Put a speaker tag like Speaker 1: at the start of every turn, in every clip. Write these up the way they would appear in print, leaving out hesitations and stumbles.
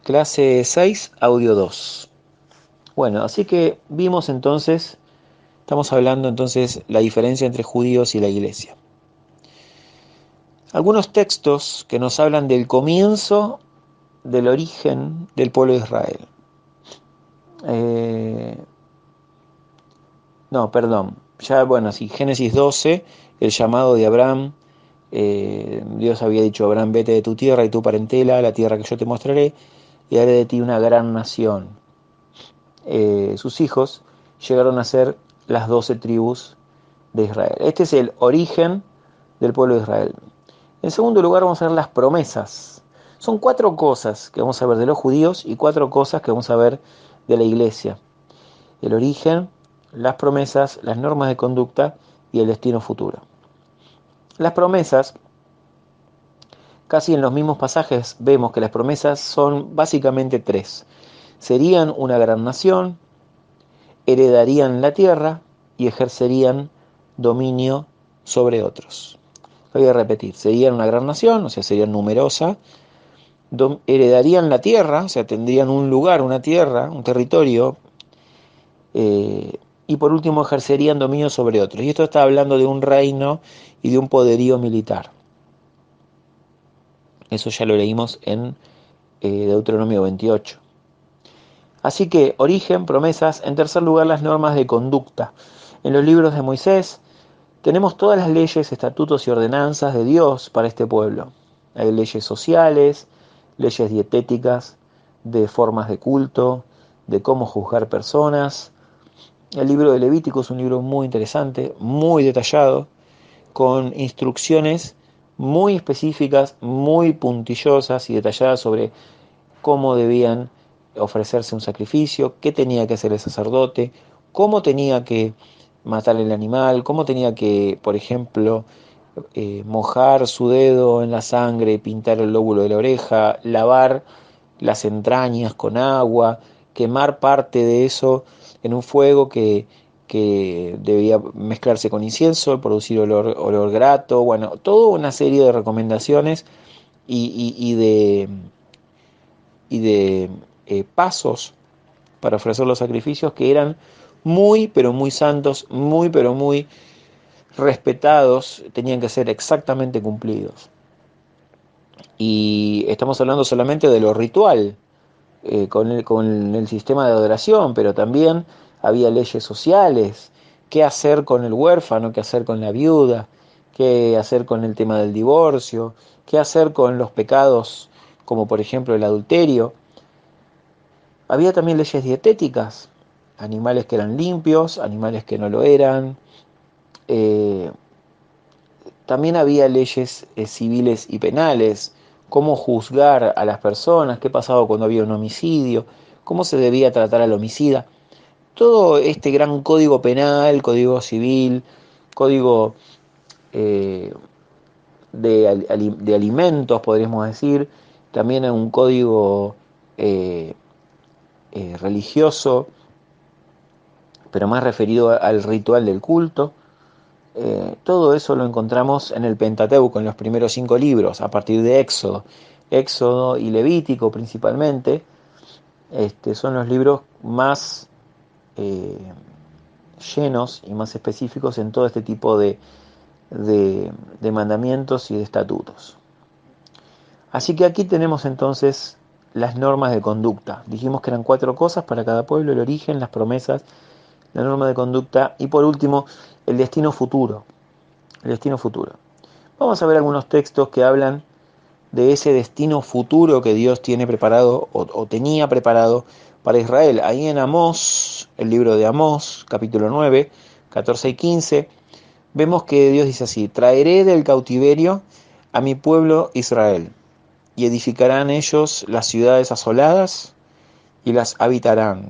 Speaker 1: Clase 6, audio 2. Bueno, así que vimos entonces, estamos hablando entonces la diferencia entre judíos y la iglesia. Algunos textos que nos hablan del comienzo, del origen del pueblo de Israel. Eh, no, perdón. Ya, bueno, sí, Génesis 12, el llamado de Abraham. Dios había dicho a Abraham, vete de tu tierra y tu parentela, a la tierra que yo te mostraré, y haré de ti una gran nación. Sus hijos llegaron a ser las 12 tribus de Israel. Este es el origen del pueblo de Israel. En segundo lugar vamos a ver las promesas. Son 4 cosas que vamos a ver de los judíos y 4 cosas que vamos a ver de la iglesia. El origen, las promesas, las normas de conducta y el destino futuro. Las promesas, casi en los mismos pasajes vemos que las promesas son básicamente 3. Serían una gran nación, heredarían la tierra y ejercerían dominio sobre otros. Voy a repetir, serían una gran nación, o sea, serían numerosa, heredarían la tierra, o sea, tendrían un lugar, una tierra, un territorio, y por último ejercerían dominio sobre otros. Y esto está hablando de un reino y de un poderío militar. Eso ya lo leímos en Deuteronomio 28. Así que origen, promesas, en tercer lugar las normas de conducta. En los libros de Moisés tenemos todas las leyes, estatutos y ordenanzas de Dios para este pueblo. Hay leyes sociales, leyes dietéticas, de formas de culto, de cómo juzgar personas. El libro de Levítico es un libro muy interesante, muy detallado, con instrucciones muy específicas, muy puntillosas y detalladas sobre cómo debían ofrecerse un sacrificio, qué tenía que hacer el sacerdote, cómo tenía que matar el animal, cómo tenía que, por ejemplo, mojar su dedo en la sangre, pintar el lóbulo de la oreja, lavar las entrañas con agua, quemar parte de eso en un fuego que debía mezclarse con incienso, producir olor grato, bueno, toda una serie de recomendaciones y de pasos para ofrecer los sacrificios que eran muy, pero muy santos, muy, pero muy respetados, tenían que ser exactamente cumplidos. Y estamos hablando solamente de lo ritual, con el sistema de adoración, pero también había leyes sociales, qué hacer con el huérfano, qué hacer con la viuda, qué hacer con el tema del divorcio, qué hacer con los pecados como por ejemplo el adulterio. Había también leyes dietéticas, animales que eran limpios, animales que no lo eran. Eh, También había leyes civiles y penales, cómo juzgar a las personas, qué pasaba cuando había un homicidio, cómo se debía tratar al homicida. Todo este gran código penal, código civil, código eh, de alimentos, podríamos decir, también un código eh, religioso, pero más referido al ritual del culto. Todo eso lo encontramos en el Pentateuco, en los primeros 5 libros, a partir de Éxodo. Éxodo y Levítico principalmente, son los libros más eh, llenos y más específicos en todo este tipo de, de mandamientos y de estatutos. Así que aquí tenemos entonces las normas de conducta. Dijimos que eran 4 cosas para cada pueblo: el origen, las promesas, la norma de conducta y por último el destino futuro. El destino futuro. Vamos a ver algunos textos que hablan de ese destino futuro que Dios tiene preparado o tenía preparado para Israel. Ahí en Amós, el libro de Amós, capítulo 9, 14 y 15, vemos que Dios dice así: traeré del cautiverio a mi pueblo Israel, y edificarán ellos las ciudades asoladas, y las habitarán,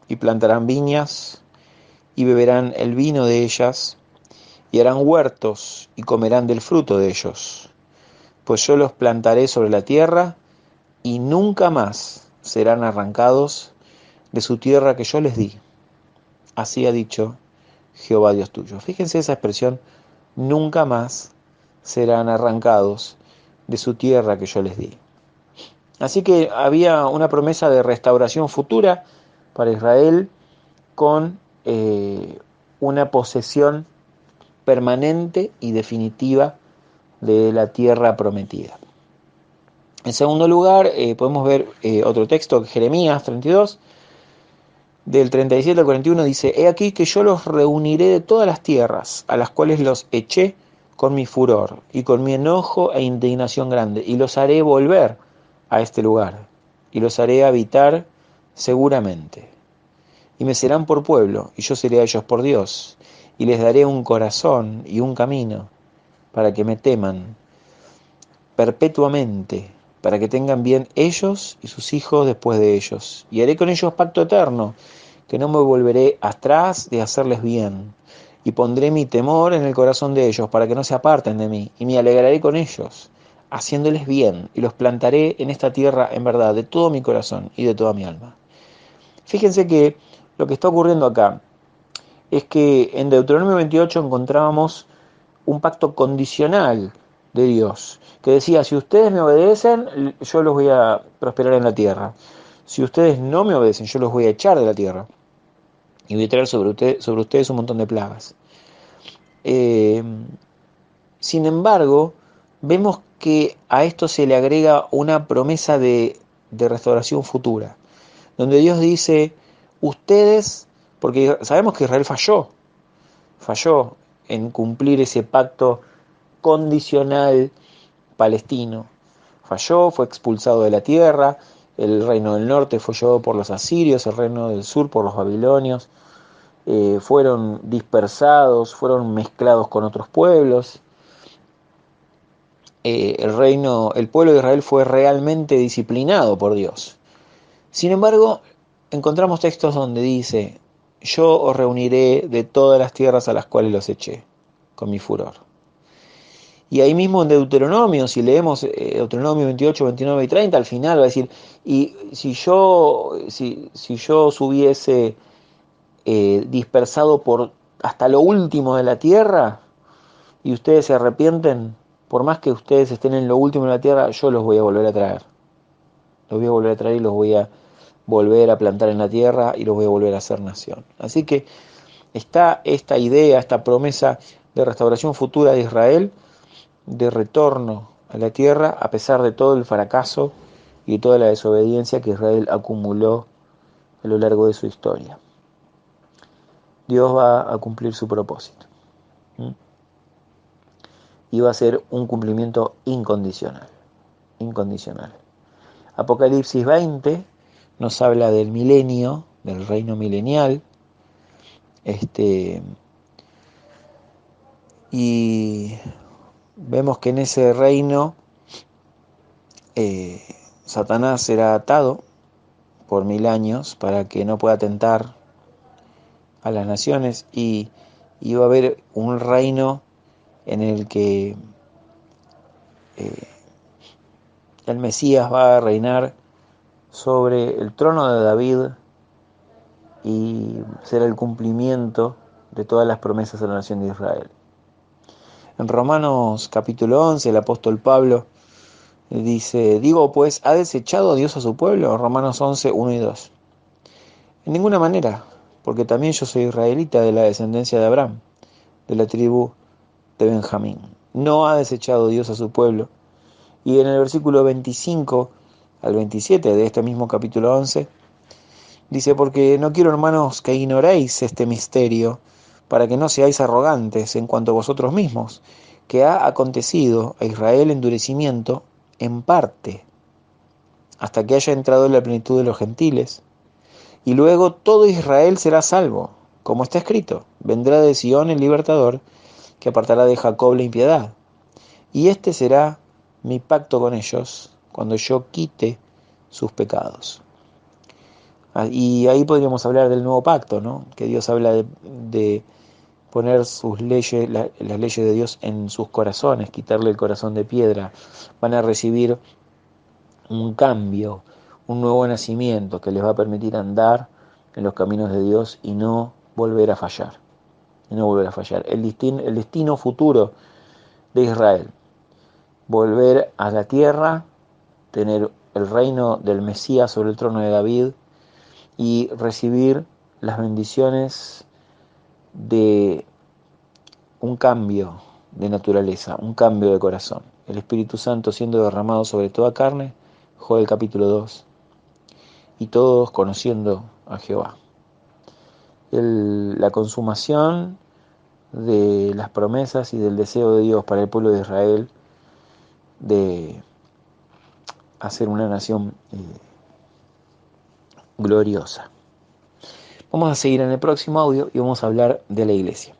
Speaker 1: y plantarán viñas, y beberán el vino de ellas, y harán huertos, y comerán del fruto de ellos. Pues yo los plantaré sobre la tierra, y nunca más serán arrancados de su tierra que yo les di. Así ha dicho Jehová Dios tuyo. Fíjense esa expresión: nunca más serán arrancados de su tierra que yo les di. Así que había una promesa de restauración futura para Israel con una posesión permanente y definitiva de la tierra prometida. En segundo lugar, podemos ver otro texto, Jeremías 32, del 37 al 41, dice: He aquí que yo los reuniré de todas las tierras, a las cuales los eché con mi furor, y con mi enojo e indignación grande, y los haré volver a este lugar, y los haré habitar seguramente. Y me serán por pueblo, y yo seré a ellos por Dios, y les daré un corazón y un camino, para que me teman perpetuamente, para que tengan bien ellos y sus hijos después de ellos. Y haré con ellos pacto eterno, que no me volveré atrás de hacerles bien. Y pondré mi temor en el corazón de ellos, para que no se aparten de mí, y me alegraré con ellos, haciéndoles bien, y los plantaré en esta tierra en verdad, de todo mi corazón y de toda mi alma. Fíjense que lo que está ocurriendo acá es que en Deuteronomio 28 encontrábamos un pacto condicional de Dios, que decía: si ustedes me obedecen, yo los voy a prosperar en la tierra. Si ustedes no me obedecen, yo los voy a echar de la tierra y voy a traer sobre ustedes un montón de plagas. Eh, Sin embargo, vemos que a esto se le agrega una promesa de restauración futura, donde Dios dice: ustedes, porque sabemos que Israel falló en cumplir ese pacto condicional palestino. Falló, fue expulsado de la tierra, el reino del norte fue llevado por los asirios, el reino del sur por los babilonios, fueron dispersados, fueron mezclados con otros pueblos. El pueblo de Israel fue realmente disciplinado por Dios. Sin embargo, encontramos textos donde dice: yo os reuniré de todas las tierras a las cuales los eché, con mi furor. Y ahí mismo en Deuteronomio, si leemos Deuteronomio 28, 29 y 30, al final va a decir: y si yo os hubiese dispersado por hasta lo último de la tierra, y ustedes se arrepienten, por más que ustedes estén en lo último de la tierra, yo los voy a volver a traer. Los voy a volver a traer y los voy a volver a plantar en la tierra y los voy a volver a hacer nación. Así que está esta idea, esta promesa de restauración futura de Israel, de retorno a la tierra, a pesar de todo el fracaso y toda la desobediencia que Israel acumuló a lo largo de su historia. Dios va a cumplir su propósito. Y va a ser un cumplimiento incondicional. Incondicional. Apocalipsis 20 nos habla del milenio, del reino milenial. Y vemos que en ese reino Satanás será atado por 1000 años para que no pueda tentar a las naciones, y va a haber un reino en el que el Mesías va a reinar sobre el trono de David y será el cumplimiento de todas las promesas de la nación de Israel. En Romanos capítulo 11 el apóstol Pablo dice: digo pues, ¿ha desechado Dios a su pueblo? Romanos 11, 1 y 2. En ninguna manera, porque también yo soy israelita, de la descendencia de Abraham, de la tribu de Benjamín. No ha desechado Dios a su pueblo. Y en el versículo 25 al 27 de este mismo capítulo 11, dice: porque no quiero, hermanos, que ignoréis este misterio, para que no seáis arrogantes en cuanto a vosotros mismos, que ha acontecido a Israel endurecimiento en parte, hasta que haya entrado en la plenitud de los gentiles, y luego todo Israel será salvo, como está escrito: vendrá de Sión el libertador, que apartará de Jacob la impiedad. Y este será mi pacto con ellos, cuando yo quite sus pecados. Y ahí podríamos hablar del nuevo pacto, ¿no? Que Dios habla de poner sus leyes, las leyes de Dios en sus corazones, quitarle el corazón de piedra. Van a recibir un cambio, un nuevo nacimiento que les va a permitir andar en los caminos de Dios y no volver a fallar. Y no volver a fallar. El destino futuro de Israel: volver a la tierra, tener el reino del Mesías sobre el trono de David y recibir las bendiciones de un cambio de naturaleza, un cambio de corazón. El Espíritu Santo siendo derramado sobre toda carne, Joel capítulo 2, y todos conociendo a Jehová. La consumación de las promesas y del deseo de Dios para el pueblo de Israel de hacer una nación gloriosa. Vamos a seguir en el próximo audio y vamos a hablar de la iglesia.